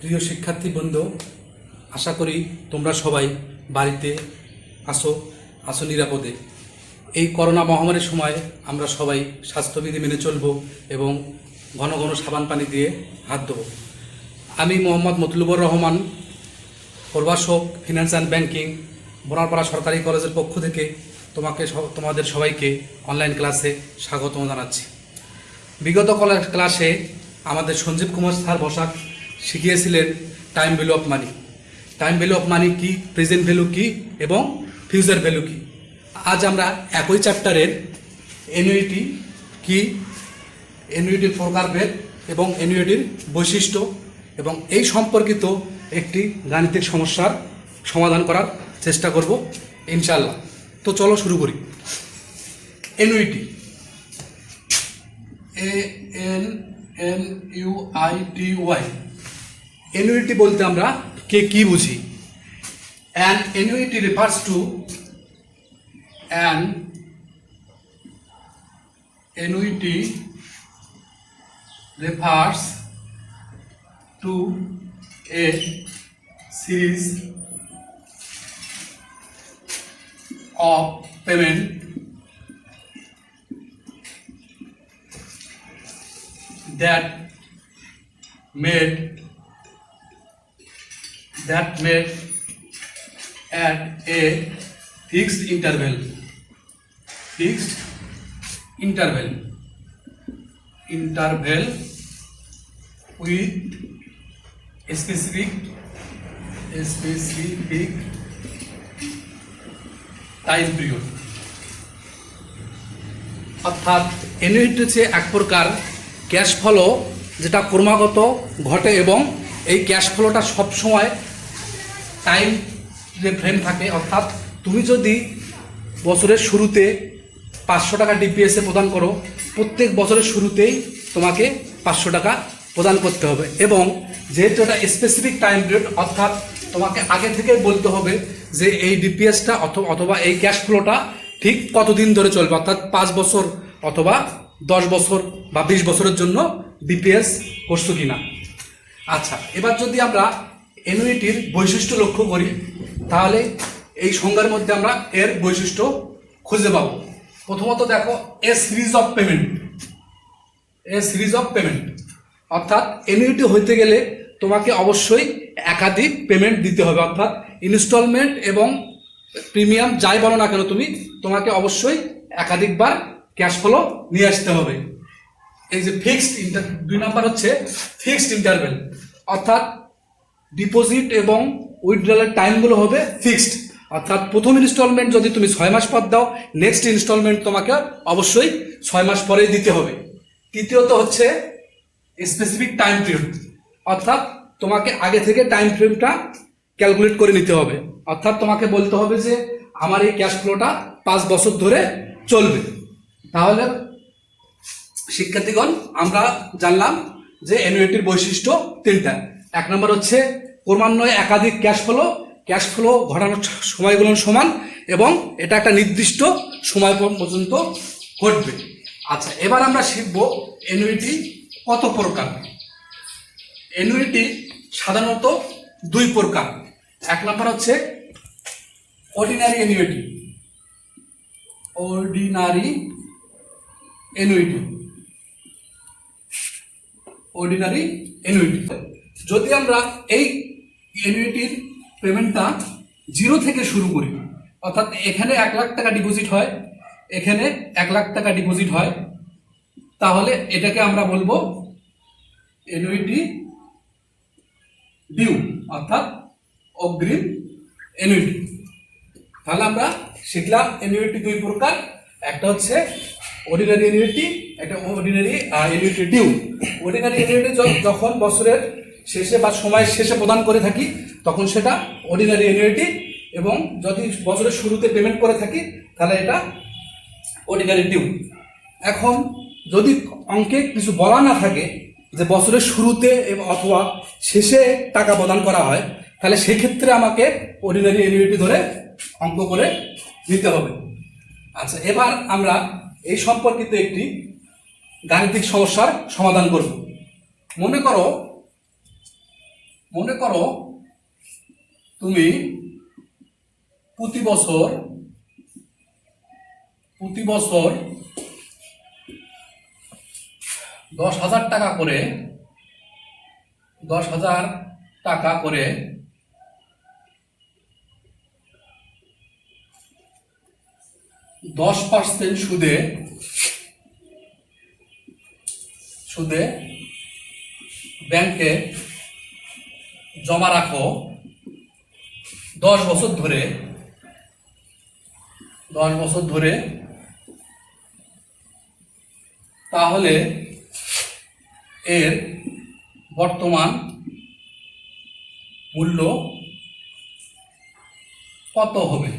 প্রিয় শিক্ষার্থী বন্ধু, আশা করি তোমরা সবাই বাড়িতে আসো নিরাপদে। এই করোনা মহামারীর সময় আমরা সবাই স্বাস্থ্যবিধি মেনে চলব এবং ঘন ঘন সাবান পানি দিয়ে হাত দেবো। আমি মোহাম্মদ মতলুবুর রহমান, প্রভাষক ফিনান্স অ্যান্ড ব্যাংকিং, বোনারপাড়া সরকারি কলেজের পক্ষ থেকে তোমাদের সবাইকে অনলাইন ক্লাসে স্বাগত জানাচ্ছি। বিগত ক্লাসে আমাদের সঞ্জীব কুমার স্যার বসাক শিখিয়েছিলেন time value of money. Time value of money কী, প্রেজেন্ট ভ্যালু কী এবং ফিউচার ভ্যালু কী। আজ আমরা একই চ্যাপ্টারের অ্যানুইটি কী, অ্যানুইটির প্রকারভেদ এবং অ্যানুইটির বৈশিষ্ট্য এবং এই সম্পর্কিত একটি গাণিতিক সমস্যার সমাধান করার চেষ্টা করব ইনশাআল্লাহ। তো চলো শুরু করি। Annuity, ANNUITY। অ্যানুইটি বলতে আমরা কি বুঝি? An annuity refers to a series of payment that made at a fixed interval with specific time period। অর্থাৎ অ্যানুইটি হচ্ছে এক প্রকার ক্যাশ ফ্লো যেটা ক্রমাগত ঘটে এবং এই ক্যাশ ফ্লোটা সবসময় টাইম ফ্রেম থাকে। অর্থাৎ তুমি যদি বছরের শুরুতে 500 টাকা ডিপিএসে প্রদান করো, প্রত্যেক বছরের শুরুতেই তোমাকে 500 টাকা প্রদান করতে হবে এবং যেহেতু এটা স্পেসিফিক টাইম পিরিয়ড, অর্থাৎ তোমাকে আগে থেকেই বলতে হবে যে এই ডিপিএসটা অথবা এই ক্যাশ ফ্লোটা ঠিক কতদিন ধরে চলবে, অর্থাৎ 5 বছর অথবা 10 বছর বা 20 বছরের জন্য ডিপিএস করছো কিনা। আচ্ছা, এবার যদি আমরা অ্যানুইটির বৈশিষ্ট্য লক্ষ্য করি তাহলে এই সংজ্ঞার মধ্যে আমরা এর বৈশিষ্ট্য খুঁজে পাবো। প্রথমত দেখো, এ সিরিজ অফ পেমেন্ট। অর্থাৎ অ্যানুইটি হইতে গেলে তোমাকে অবশ্যই একাধিক পেমেন্ট দিতে হবে, অর্থাৎ ইনস্টলমেন্ট এবং প্রিমিয়াম যাই বলো না কেন তোমাকে অবশ্যই একাধিকবার ক্যাশ ফ্লো নিয়ে আসতে হবে। এই যে দুই নাম্বার হচ্ছে ফিক্সড ইন্টারভ্যাল, অর্থাৎ ডিপোজিট এবং উইথড্রলের টাইমগুলো হবে ফিক্সড। অর্থাৎ প্রথম ইনস্টলমেন্ট যদি তুমি 6 মাস পর দাও, নেক্সট ইনস্টলমেন্ট তোমাকে অবশ্যই 6 মাস পরেই দিতে হবে। তৃতীয়ত হচ্ছে স্পেসিফিক টাইম পিরিয়ড, অর্থাৎ তোমাকে আগে থেকে টাইম ফ্রেমটা ক্যালকুলেট করে নিতে হবে। অর্থাৎ তোমাকে বলতে হবে যে আমার এই ক্যাশ ফ্লোটা 5 বছর ধরে চলবে। তাহলে শিক্ষার্থীগণ, আমরা জানলাম যে অ্যানুইটির বৈশিষ্ট্য 3টা। 1 নম্বর হচ্ছে ক্রমান্বয়ে একাধিক ক্যাশ ফ্লো ঘটানোর সময়গুলো সমান এবং এটা একটা নির্দিষ্ট সময় পর্যন্ত ঘটবে। আচ্ছা, এবার আমরা শিখব অ্যানুইটি কত প্রকার। অ্যানুইটি সাধারণত 2 প্রকার। 1 নম্বর হচ্ছে অর্ডিনারি অ্যানুইটি। যদি আমরা এই অ্যানুইটির পেমেন্টটা 0 থেকে শুরু করি, অর্থাৎ এখানে 1 লাখ টাকা ডিপোজিট হয়, এখানে 1 লাখ টাকা ডিপোজিট হয়, তাহলে এটাকে আমরা বলবো অ্যানুইটি ডিউ, অর্থাৎ অগ্রিম অ্যানুইটি। তাহলে আমরা শিখলাম অ্যানুইটি 2 প্রকার, একটা হচ্ছে অর্ডিনারি অ্যানুইটি, একটা ordinary annuity due. Ordinary annuity যখন বছরের শেষে বা সময়ের শেষে প্রদান করে থাকি তখন সেটা অর্ডিনারি অ্যানুইটি, এবং যদি বছরের শুরুতে পেমেন্ট করে থাকি তাহলে এটা অর্ডিনারি ডিউ। এখন যদি অঙ্কে কিছু বলা না থাকে যে বছরের শুরুতে অথবা শেষে টাকা প্রদান করা হয়, তাহলে সেক্ষেত্রে আমাকে অর্ডিনারি অ্যানুইটি ধরে অঙ্ক করে নিতে হবে। আচ্ছা, এবার আমরা এই সম্পর্কিত একটি গাণিতিক সমস্যার সমাধান করব। মনে করো মনে করো তুমি প্রতি বছর 10,000 টাকা করে 10% সুদে ব্যাংকে জমা রাখো 10 বছর ধরে তাহলে এর বর্তমান মূল্য কত হবে?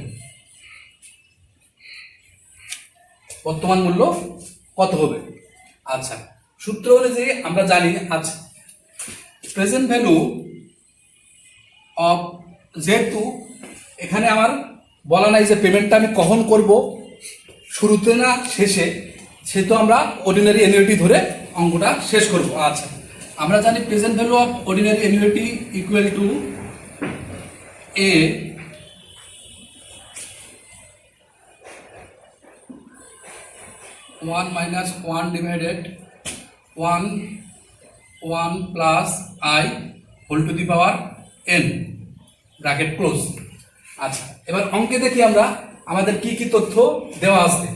আচ্ছা, সূত্র অনুযায়ী আমরা জানি, আচ্ছা, প্রেজেন্ট ভ্যালু অফ, যেহেতু এখানে আমার বলা নাই যে পেমেন্টটা আমি কখন করব, শুরুতে না শেষে, সেহেতু আমরা অর্ডিনারি অ্যানুইটি ধরে অঙ্কটা শেষ করব। আচ্ছা, আমরা জানি present value of ordinary annuity equal to A one minus one divided one plus I whole to the power N bracket close. আচ্ছা, এবার অঙ্কে দেখি আমরা আমাদের কি কি তথ্য দেওয়া আছে।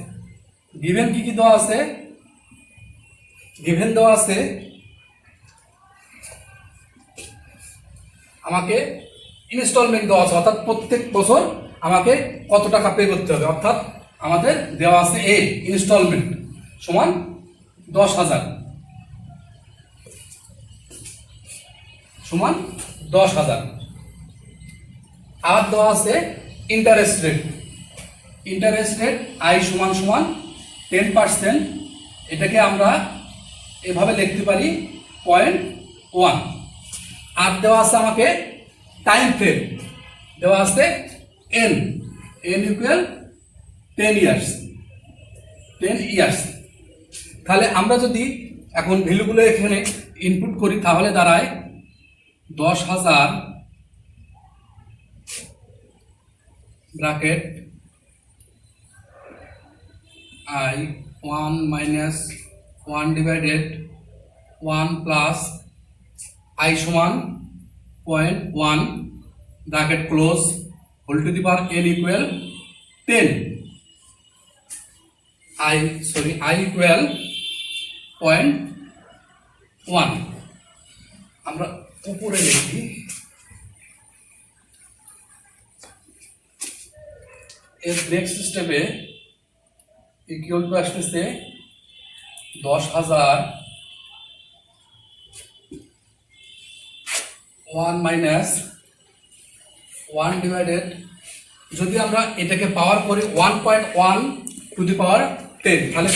গিভেন কি কি দেওয়া আছে? গিভেন দেওয়া আছে আমাকে ইনস্টলমেন্ট দেওয়া আছে, অর্থাৎ প্রত্যেক বছর আমাকে কত টাকা পে করতে হবে, অর্থাৎ আমাদের দেওয়া আছে এ ইনস্টলমেন্ট সমান 10,000 আর দেওয়া আছে ইন্টারেস্ট রেট আই সমান 10%। এটাকে আমরা এভাবে লিখতে পারি 0.1। আর দেওয়া আছে আমাকে টাইম ফ্রেম, দেওয়া আছে এন ইকুয়াল 10 ইয়ার্স। তাহলে আমরা যদি এখন ভ্যালুগুলো এখানে ইনপুট করি তাহলে দাঁড়ায় 10,000 bracket I 1 minus 1 divided 1 plus I সমান 0.1 bracket close whole to the power N equal 10। I equal 0.1। আমরা উপরে লিখি এর নেক্সট স্টেপে ইকুয়াল টু আসতেছে 10,000 1 মাইনাস 1 ডিভাইডেড, যদি আমরা এটাকে পাওয়ার করি 1.1 টু দি পাওয়ার 10, তাহলে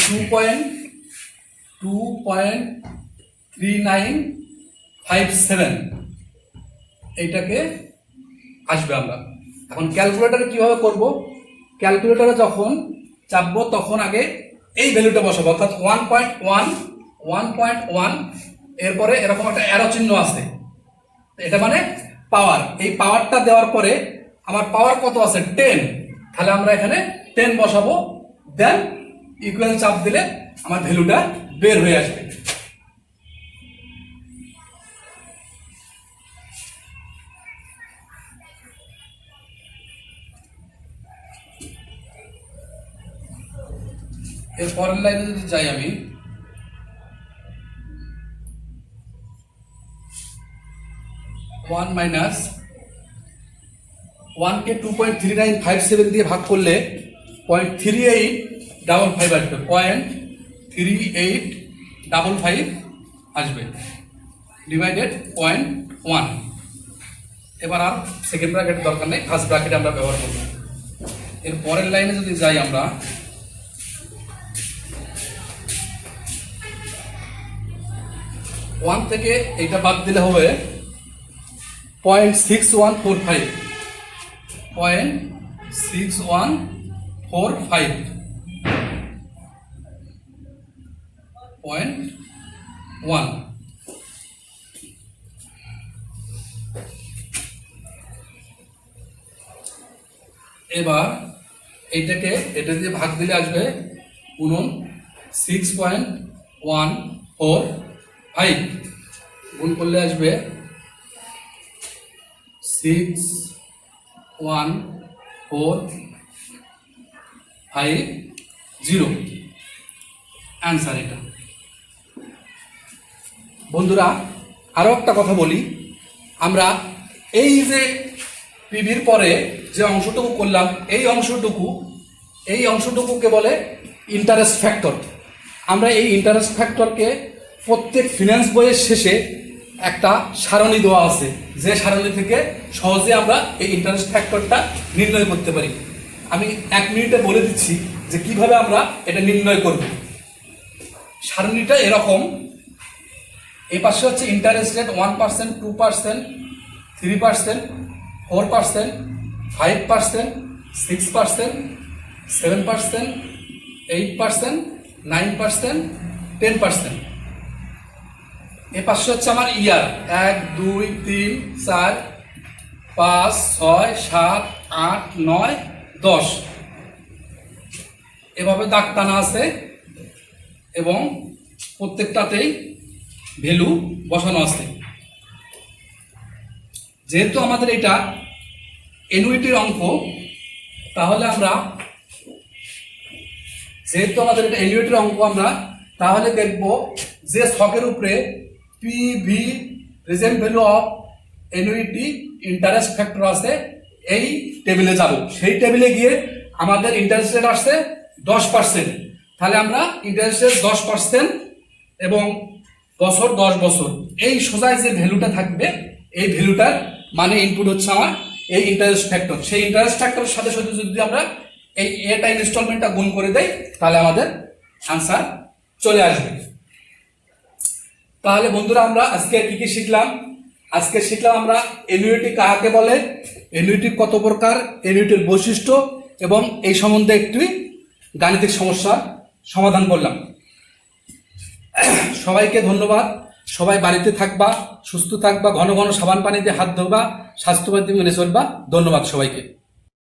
2.3957 এইটাকে আসবে। আমরা এখন ক্যালকুলেটরে কিভাবে করব? ক্যালকুলেটরে যখন চাপবো তখন আগে এই ভ্যালুটা বসাবো, অর্থাৎ 1.1 এরপরে এরকম একটা অ্যারো চিহ্ন আছে, এটা মানে পাওয়ার। এই পাওয়ারটা দেওয়ার পরে আমার পাওয়ার কত আছে? 10, তাহলে আমরা এখানে 10 বসাবো, দেন ইকুয়াল চাপ দিলে আমার ভ্যালুটা বের হয়ে আসবে। এর পরের লাইনে যদি যাই আমি, 1 মাইনাস 1 কে 2.3957 দিয়ে ভাগ করলে 0.3855 আসবে, 0.3855 আসবে ডিভাইডেড 0.1। এবার আর সেকেন্ড ব্র্যাকেট দরকার নেই, ফার্স্ট ব্র্যাকেট আমরা ব্যবহার করব। এর পরের লাইনে যদি যাই আমরা, 1 থেকে এটা বাদ দিলে হবে 0.6145 0.1। এবার এইটাকে এটা দিয়ে ভাগ দিলে আসবে 6.145, গুণ করলে আসবে 61450 অ্যান্সার এটা। বন্ধুরা আরও একটা কথা বলি, আমরা এই যে পিভির পরে যে অংশটুকু করলাম এই অংশটুকুকে বলে ইন্টারেস্ট ফ্যাক্টর। আমরা এই ইন্টারেস্ট ফ্যাক্টরকে প্রত্যেক ফিনান্স বইয়ের শেষে একটা সারণী দেওয়া আছে, যে সারণী থেকে সহজে আমরা এই ইন্টারেস্ট ফ্যাক্টরটা নির্ণয় করতে পারি। আমি 1 মিনিটে বলে দিচ্ছি যে কিভাবে আমরা এটা নির্ণয় করব। সারণীটা এরকম, এই পাশে হচ্ছে ইন্টারেস্ট রেট 1%, 2%, 3%, 4%, 5%, 6%, 7%, 8%, 9%, 10%। এ পাশে হচ্ছে আমার ইয়ার 1, 2, 3, 4, 5, 6, 7, 8, 9, 10 এভাবে দাগ টানা আছে এবং প্রত্যেকটাতেই ভ্যালু বসানো আছে। যেহেতু আমাদের এটা অ্যানুইটির অঙ্ক, তাহলে আমরা তাহলে দেখব যে ছকের উপরে PV present value of annuity interest factor আছে, এই টেবিলে যাব। সেই টেবিলে গিয়ে আমাদের ইন্টারেস্ট রেট আসছে 10%, তাহলে আমরা ইন্টারেস্ট রেট 10% এবং বছর 10 বছর, এই সোজায় যে ভ্যালুটা থাকবে এই ভ্যালুটার মানে ইনপুট হচ্ছে আমার এই ইন্টারেস্ট ফ্যাক্টর। সেই ইন্টারেস্ট ফ্যাক্টরের সাথে সাথে যদি আমরা এই এটা ইনস্টলমেন্টটা গুণ করে দেই তাহলে আমাদের আনসার চলে আসবে। তাহলে বন্ধুরা আমরা আজকে কি কি শিখলাম? আজকে শিখলাম আমরা অ্যানুইটি কাকে বলে, অ্যানুইটি কত প্রকার, অ্যানুইটির বৈশিষ্ট্য এবং এই সম্বন্ধে একটি গাণিতিক সমস্যার সমাধান করলাম। সবাইকে ধন্যবাদ। সবাই বাড়িতে থাকবা, সুস্থ থাকবা, ঘন ঘন সাবান পানি দিয়ে হাত ধোবা, স্বাস্থ্যবাদী মেনে চলবা। ধন্যবাদ সবাইকে।